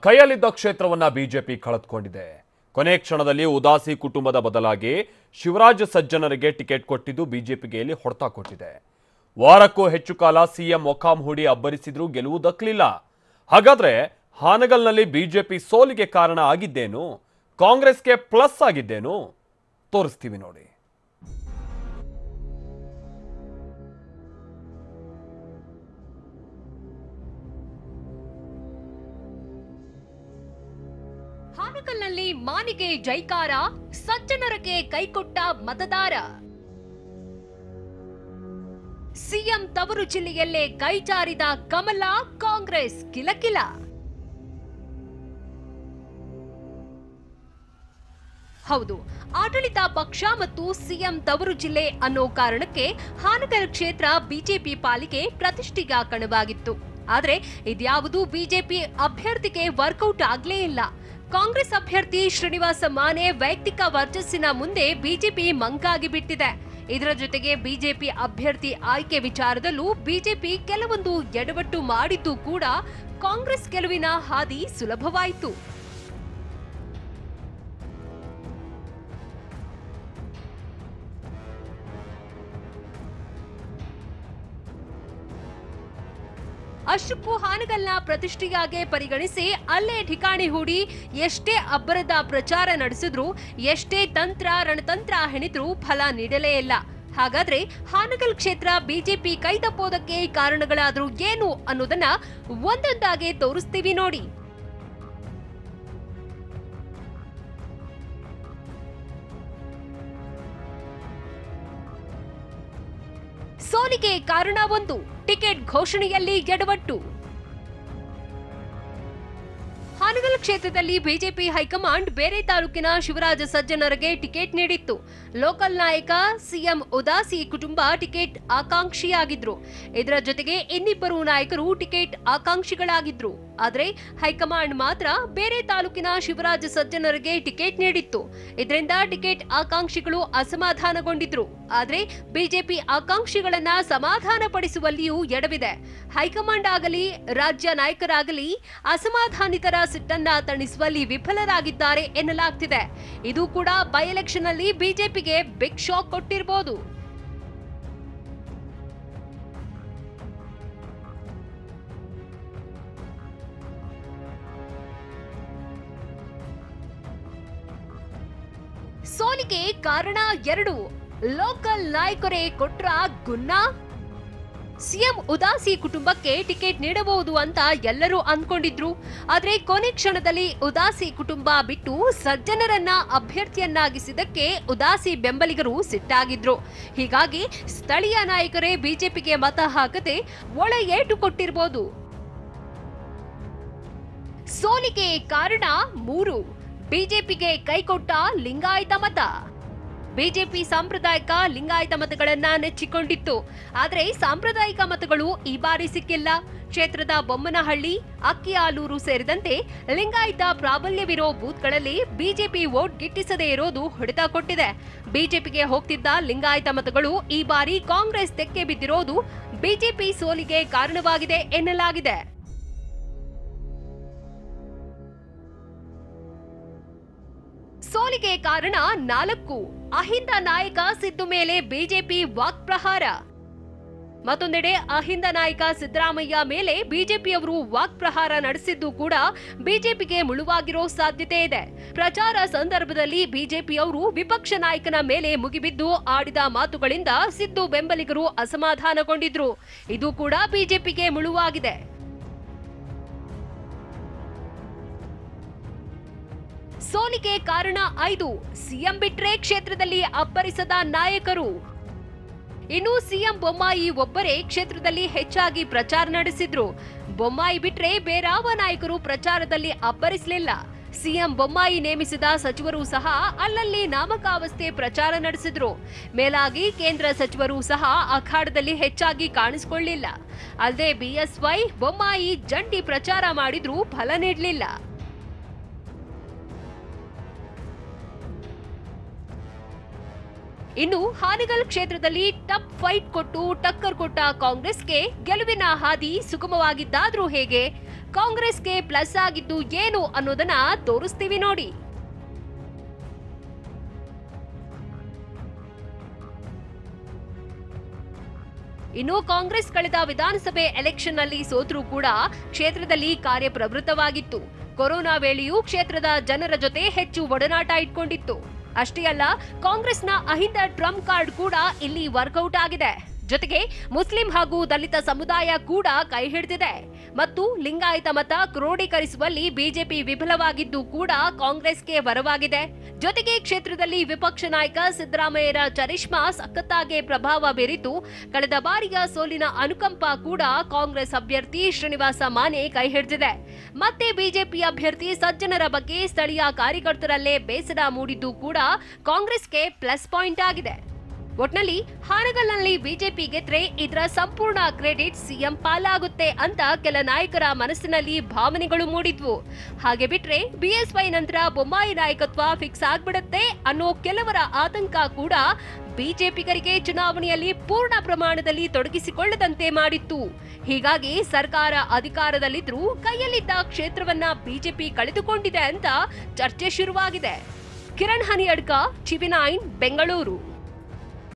ಕೈಯಲ್ಲಿದ್ದ ಕ್ಷೇತ್ರವನ್ನ ಬಿಜೆಪಿ ಕಳೆದುಕೊಂಡಿದೆ. ಕೊನೆ ಕ್ಷಣದಲ್ಲಿ ಉದಾಸಿ ಕುಟುಂಬದ ಬದಲಾಗಿ ಶಿವರಾಜ್ ಸಜ್ಜನರಿಗೆ ಟಿಕೆಟ್ ಕೊಟ್ಟಿದ್ದು ಬಿಜೆಪಿಗೆ ಇಲ್ಲಿ ಹೊಡೆತ ಕೊಟ್ಟಿದೆ. ವಾರಕ್ಕೂ ಹೆಚ್ಚು ಕಾಲ ಸಿಎಂ ಮೊಕಾಂ ಹೂಡಿ ಅಬ್ಬರಿಸಿದ್ರೂ ಗೆಲುವು ದಕ್ಕಲಿಲ್ಲ. ಹಾಗಾದ್ರೆ ಹಾನಗಲ್ನಲ್ಲಿ ಬಿಜೆಪಿ ಸೋಲಿಗೆ ಕಾರಣ ಆಗಿದ್ದೇನು, ಕಾಂಗ್ರೆಸ್ಗೆ ಪ್ಲಸ್ ಆಗಿದ್ದೇನು ತೋರಿಸ್ತೀವಿ ನೋಡಿ. ಹಾನಗಲ್ನಲ್ಲಿ ಮಾನಿಗೆ ಜೈಕಾರ, ಸಜ್ಜನರಿಗೆ ಕೈಕೊಟ್ಟ ಮತದಾರ. ಸಿಎಂ ತವರು ಜಿಲ್ಲೆಯಲ್ಲೇ ಕೈಚಾರಿದ ಕಮಲ, ಕಾಂಗ್ರೆಸ್ ಕಿಲಕಿಲ. ಹೌದು, ಆಡಳಿತ ಪಕ್ಷ ಮತ್ತು ಸಿಎಂ ತವರು ಜಿಲ್ಲೆ ಅನ್ನೋ ಕಾರಣಕ್ಕೆ ಹಾನಗಲ್ ಕ್ಷೇತ್ರ ಬಿಜೆಪಿ ಪಾಲಿಗೆ ಪ್ರತಿಷ್ಠೆಯ ಕಣವಾಗಿತ್ತು. ಆದ್ರೆ ಇದ್ಯಾವುದೂ ಬಿಜೆಪಿ ಅಭ್ಯರ್ಥಿಗೆ ವರ್ಕೌಟ್ ಆಗ್ಲೇ ಇಲ್ಲ. ಕಾಂಗ್ರೆಸ್ ಅಭ್ಯರ್ಥಿ ಶ್ರೀನಿವಾಸ ಮಾನೆ ವೈಯಕ್ತಿಕ ವರ್ಚಸ್ಸಿನ ಮುಂದೆ ಬಿಜೆಪಿ ಮಂಕಾಗಿ ಬಿಟ್ಟಿದೆ. ಇದರ ಜೊತೆಗೆ ಬಿಜೆಪಿ ಅಭ್ಯರ್ಥಿ ಆಯ್ಕೆ ವಿಚಾರದಲ್ಲೂ ಬಿಜೆಪಿ ಕೆಲವೊಂದು ಎಡವಟ್ಟು ಮಾಡಿದ್ದು ಕೂಡ ಕಾಂಗ್ರೆಸ್ ಗೆಲುವಿನ ಹಾದಿ ಸುಲಭವಾಯಿತು. ಅಷ್ಟಕ್ಕೂ ಹಾನಗಲ್ನ ಪ್ರತಿಷ್ಠೆಯಾಗೆ ಪರಿಗಣಿಸಿ ಅಲ್ಲೇ ಠಿಕಾಣಿ ಹೂಡಿ ಎಷ್ಟೇ ಅಬ್ಬರದ ಪ್ರಚಾರ ನಡೆಸಿದ್ರು, ಎಷ್ಟೇ ತಂತ್ರ ರಣತಂತ್ರ ಹೆಣಿದ್ರೂ ಫಲ ನೀಡಲೇ ಇಲ್ಲ. ಹಾಗಾದ್ರೆ ಹಾನಗಲ್ ಕ್ಷೇತ್ರ ಬಿಜೆಪಿ ಕೈತಪ್ಪೋದಕ್ಕೆ ಕಾರಣಗಳಾದ್ರೂ ಏನು ಅನ್ನೋದನ್ನ ಒಂದೊಂದಾಗೆ ತೋರಿಸ್ತೀವಿ ನೋಡಿ. ಸೋಲಿಗೆ ಕಾರಣ ಒಂದು, ಟಿಕೆಟ್ ಘೋಷಣೆಯಲ್ಲಿ ಎಡವಟ್ಟು. ಹಾನಗಲ್ ಕ್ಷೇತ್ರದಲ್ಲಿ ಬಿಜೆಪಿ ಹೈಕಮಾಂಡ್ ಬೇರೆ ತಾಲೂಕಿನ ಶಿವರಾಜ ಸಜ್ಜನರಿಗೆ ಟಿಕೆಟ್ ನೀಡಿತ್ತು. ಲೋಕಲ್ ನಾಯಕ ಸಿಎಂ ಉದಾಸಿ ಕುಟುಂಬ ಟಿಕೆಟ್ ಆಕಾಂಕ್ಷಿಯಾಗಿದ್ರು. ಇದರ ಜೊತೆಗೆ ಇನ್ನಿಬ್ಬರು ನಾಯಕರು ಟಿಕೆಟ್ ಆಕಾಂಕ್ಷಿಗಳಾಗಿದ್ರು. ಆದ್ರೆ ಹೈಕಮಾಂಡ್ ಮಾತ್ರ ಬೇರೆ ತಾಲೂಕಿನ ಶಿವರಾಜ ಸಜ್ಜನರಿಗೆ ಟಿಕೆಟ್ ನೀಡಿತ್ತು. ಇದರಿಂದ ಟಿಕೆಟ್ ಆಕಾಂಕ್ಷಿಗಳು ಅಸಮಾಧಾನಗೊಂಡಿದ್ರು. ಆದ್ರೆ ಬಿಜೆಪಿ ಆಕಾಂಕ್ಷಿಗಳನ್ನ ಸಮಾಧಾನ ಪಡಿಸುವಲ್ಲಿಯೂ ಎಡವಿದೆ. ಹೈಕಮಾಂಡ್ ಆಗಲಿ ರಾಜ್ಯ ನಾಯಕರಾಗಲಿ ಅಸಮಾಧಾನಿತರ ಸಿಟ್ಟನ್ನ ತಣಿಸುವಲ್ಲಿ ವಿಫಲರಾಗಿದ್ದಾರೆ ಎನ್ನಲಾಗ್ತಿದೆ. ಇದು ಕೂಡ ಬೈ ಎಲೆಕ್ಷನ್ ಅಲ್ಲಿ ಬಿಜೆಪಿಗೆ ಬಿಗ್ ಶಾಕ್ ಕೊಟ್ಟಿರಬಹುದು. ಸೋಲಿಗೆ ಕಾರಣ ಎರಡು, ಲೋಕಲ್ ನಾಯಕರೇ ಕೊಟ್ರ ಗುನ್ನ. ಸಿಎಂ ಉದಾಸಿ ಕುಟುಂಬಕ್ಕೆ ಟಿಕೆಟ್ ನೀಡಬಹುದು ಅಂತ ಎಲ್ಲರೂ ಅಂದ್ಕೊಂಡಿದ್ರು. ಆದ್ರೆ ಕೊನೆ ಕ್ಷಣದಲ್ಲಿ ಉದಾಸಿ ಕುಟುಂಬ ಬಿಟ್ಟು ಸಜ್ಜನರನ್ನ ಅಭ್ಯರ್ಥಿಯನ್ನಾಗಿಸಿದ್ದಕ್ಕೆ ಉದಾಸಿ ಬೆಂಬಲಿಗರು ಸಿಟ್ಟಾಗಿದ್ರು. ಹೀಗಾಗಿ ಸ್ಥಳೀಯ ನಾಯಕರೇ ಬಿಜೆಪಿಗೆ ಮತ ಹಾಕದೆ ಒಳ ಏಟು ಕೊಟ್ಟಿರಬಹುದು. ಸೋಲಿಗೆ ಕಾರಣ ಮೂರು, ಬಿಜೆಪಿಗೆ ಕೈಕೊಟ್ಟ ಲಿಂಗಾಯತ ಮತ. ಬಿಜೆಪಿ ಸಾಂಪ್ರದಾಯಿಕ ಲಿಂಗಾಯತ ಮತಗಳನ್ನ ನೆಚ್ಚಿಕೊಂಡಿತ್ತು. ಆದ್ರೆ ಸಾಂಪ್ರದಾಯಿಕ ಮತಗಳು ಈ ಬಾರಿ ಸಿಕ್ಕಿಲ್ಲ. ಕ್ಷೇತ್ರದ ಬೊಮ್ಮನಹಳ್ಳಿ, ಅಕ್ಕಿಆಲೂರು ಸೇರಿದಂತೆ ಲಿಂಗಾಯತ ಪ್ರಾಬಲ್ಯವಿರೋ ಬೂತ್ಗಳಲ್ಲಿ ಬಿಜೆಪಿ ವೋಟ್ ಗಿಟ್ಟಿಸದೇ ಇರೋದು ಹೊಡೆತ ಕೊಟ್ಟಿದೆ. ಬಿಜೆಪಿಗೆ ಹೋಗ್ತಿದ್ದ ಲಿಂಗಾಯತ ಮತಗಳು ಈ ಬಾರಿ ಕಾಂಗ್ರೆಸ್ ತೆಕ್ಕೆ ಬಿದ್ದಿರೋದು ಬಿಜೆಪಿ ಸೋಲಿಗೆ ಕಾರಣವಾಗಿದೆ ಎನ್ನಲಾಗಿದೆ. ಸೋಲಿಗೆ ಕಾರಣ ನಾಲ್ಕು, ಅಹಿಂದ ನಾಯಕ ಸಿದ್ದು ಮೇಲೆ ಬಿಜೆಪಿ ವಾಕ್ಪ್ರಹಾರ. ಮತ್ತೊಂದೆಡೆ ಅಹಿಂದ ನಾಯಕ ಸಿದ್ದರಾಮಯ್ಯ ಮೇಲೆ ಬಿಜೆಪಿಯವರು ವಾಕ್ಪ್ರಹಾರ ನಡೆಸಿದ್ದು ಕೂಡ ಬಿಜೆಪಿಗೆ ಮುಳುವಾಗಿರೋ ಸಾಧ್ಯತೆ ಇದೆ. ಪ್ರಚಾರ ಸಂದರ್ಭದಲ್ಲಿ ಬಿಜೆಪಿಯವರು ವಿಪಕ್ಷ ನಾಯಕನ ಮೇಲೆ ಮುಗಿಬಿದ್ದು ಆಡಿದ ಮಾತುಗಳಿಂದ ಸಿದ್ದು ಬೆಂಬಲಿಗರು ಅಸಮಾಧಾನಗೊಂಡಿದ್ರು. ಇದು ಕೂಡ ಬಿಜೆಪಿಗೆ ಮುಳುವಾಗಿದೆ. ಸೋಲಿಗೆ ಕಾರಣ ಐದು, ಸಿಎಂ ಬಿಟ್ರೆ ಕ್ಷೇತ್ರದಲ್ಲಿ ಅಬ್ಬರಿಸದ ನಾಯಕರು. ಇನ್ನು ಸಿಎಂ ಬೊಮ್ಮಾಯಿ ಒಬ್ಬರೇ ಕ್ಷೇತ್ರದಲ್ಲಿ ಹೆಚ್ಚಾಗಿ ಪ್ರಚಾರ ನಡೆಸಿದ್ರು. ಬೊಮ್ಮಾಯಿ ಬಿಟ್ರೆ ಬೇರಾವ ನಾಯಕರು ಪ್ರಚಾರದಲ್ಲಿ ಅಬ್ಬರಿಸಲಿಲ್ಲ. ಸಿಎಂ ಬೊಮ್ಮಾಯಿ ನೇಮಿಸಿದ ಸಚಿವರು ಸಹ ಅಲ್ಲಲ್ಲಿ ನಾಮಕಾವಸ್ಥೆ ಪ್ರಚಾರ ನಡೆಸಿದ್ರು. ಮೇಲಾಗಿ ಕೇಂದ್ರ ಸಚಿವರು ಸಹ ಅಖಾಡದಲ್ಲಿ ಹೆಚ್ಚಾಗಿ ಕಾಣಿಸಿಕೊಳ್ಳಲಿಲ್ಲ. ಅಲ್ಲದೆ ಬಿಎಸ್ವೈ ಬೊಮ್ಮಾಯಿ ಜಂಟಿ ಪ್ರಚಾರ ಮಾಡಿದ್ರೂ ಫಲ ನೀಡಲಿಲ್ಲ. ಇನ್ನು ಹಾನಗಲ್ ಕ್ಷೇತ್ರದಲ್ಲಿ ಟಫ್ ಫೈಟ್ ಕೊಟ್ಟು ಟಕ್ಕರ್ ಕೊಟ್ಟ ಕಾಂಗ್ರೆಸ್ಗೆ ಗೆಲುವಿನ ಹಾದಿ ಸುಗಮವಾಗಿದ್ದಾದ್ರೂ ಹೇಗೆ? ಕಾಂಗ್ರೆಸ್ಗೆ ಪ್ಲಸ್ ಆಗಿದ್ದು ಏನು ಅನ್ನೋದನ್ನ ತೋರಿಸ್ತೀವಿ ನೋಡಿ. ಇನ್ನು ಕಾಂಗ್ರೆಸ್ ಕಳೆದ ವಿಧಾನಸಭೆ ಎಲೆಕ್ಷನ್ ನಲ್ಲಿ ಸೋತರೂ ಕೂಡ ಕ್ಷೇತ್ರದಲ್ಲಿ ಕಾರ್ಯಪ್ರವೃತ್ತವಾಗಿತ್ತು. ಕೊರೋನಾ ವೇಳೆಯೂ ಕ್ಷೇತ್ರದ ಜನರ ಜೊತೆ ಹೆಚ್ಚು ಒಡನಾಟ ಇಟ್ಕೊಂಡಿತ್ತು. ಅಷ್ಟೇ ಅಲ್ಲ, ಕಾಂಗ್ರೆಸ್ನ ಅಹಿಂದ ಟ್ರಂಪ್ ಕಾರ್ಡ್ ಕೂಡ ಇಲ್ಲಿ ವರ್ಕೌಟ್ ಆಗಿದೆ. ಜೊತೆಗೆ ಮುಸ್ಲಿಂ ಹಾಗೂ ದಲಿತ ಸಮುದಾಯ ಕೂಡ ಕೈ ಹಿಡಿದಿದೆ ಮತ್ತು ಲಿಂಗಾಯತ ಮತ ಕ್ರೋಢೀಕರಿಸುವಲ್ಲಿ ಬಿಜೆಪಿ ವಿಫಲವಾಗಿದ್ದು ಕೂಡ ಕಾಂಗ್ರೆಸ್ಗೆ ವರವಾಗಿದೆ. ಜೊತೆಗೆ ಕ್ಷೇತ್ರದಲ್ಲಿ ವಿಪಕ್ಷ ನಾಯಕ ಸಿದ್ದರಾಮಯ್ಯರ ಚರಿಷ್ಮಾ ಸಖತ್ತಾಗಿ ಪ್ರಭಾವ ಬೀರಿತು. ಕಳೆದ ಬಾರಿಯ ಸೋಲಿನ ಅನುಕಂಪ ಕೂಡ ಕಾಂಗ್ರೆಸ್ ಅಭ್ಯರ್ಥಿ ಶ್ರೀನಿವಾಸ ಮಾನೆ ಕೈ ಹಿಡಿದಿದೆ. ಮತ್ತೆ ಬಿಜೆಪಿ ಅಭ್ಯರ್ಥಿ ಸಜ್ಜನರ ಬಗ್ಗೆ ಸ್ಥಳೀಯ ಕಾರ್ಯಕರ್ತರಲ್ಲೇ ಬೇಸರ ಮೂಡಿದ್ದು ಕೂಡ ಕಾಂಗ್ರೆಸ್ಗೆ ಪ್ಲಸ್ ಪಾಯಿಂಟ್ ಆಗಿದೆ. ಒಟ್ನಲ್ಲಿ ಹಾನಗಲ್ನಲ್ಲಿ ಬಿಜೆಪಿ ಗೆದ್ರೆ ಇದರ ಸಂಪೂರ್ಣ ಕ್ರೆಡಿಟ್ ಸಿಎಂ ಪಾಲಾಗುತ್ತೆ ಅಂತ ಕೆಲ ನಾಯಕರ ಮನಸ್ಸಿನಲ್ಲಿ ಭಾವನೆಗಳು ಮೂಡಿದ್ವು. ಹಾಗೆ ಬಿಟ್ರೆ ಬಿಎಸ್ವೈ ನಂತರ ಬೊಮ್ಮಾಯಿ ನಾಯಕತ್ವ ಫಿಕ್ಸ್ ಆಗ್ಬಿಡುತ್ತೆ ಅನ್ನೋ ಕೆಲವರ ಆತಂಕ ಕೂಡ ಬಿಜೆಪಿಗರಿಗೆ ಚುನಾವಣೆಯಲ್ಲಿ ಪೂರ್ಣ ಪ್ರಮಾಣದಲ್ಲಿ ತೊಡಗಿಸಿಕೊಳ್ಳದಂತೆ ಮಾಡಿತ್ತು. ಹೀಗಾಗಿ ಸರ್ಕಾರ ಅಧಿಕಾರದಲ್ಲಿದ್ರೂ ಕೈಯಲ್ಲಿದ್ದ ಕ್ಷೇತ್ರವನ್ನ ಬಿಜೆಪಿ ಕಳೆದುಕೊಂಡಿದೆ ಅಂತ ಚರ್ಚೆ ಶುರುವಾಗಿದೆ. ಕಿರಣ್ ಹನಿಯಡ್ಕ, ಟಿವಿ9 ಬೆಂಗಳೂರು.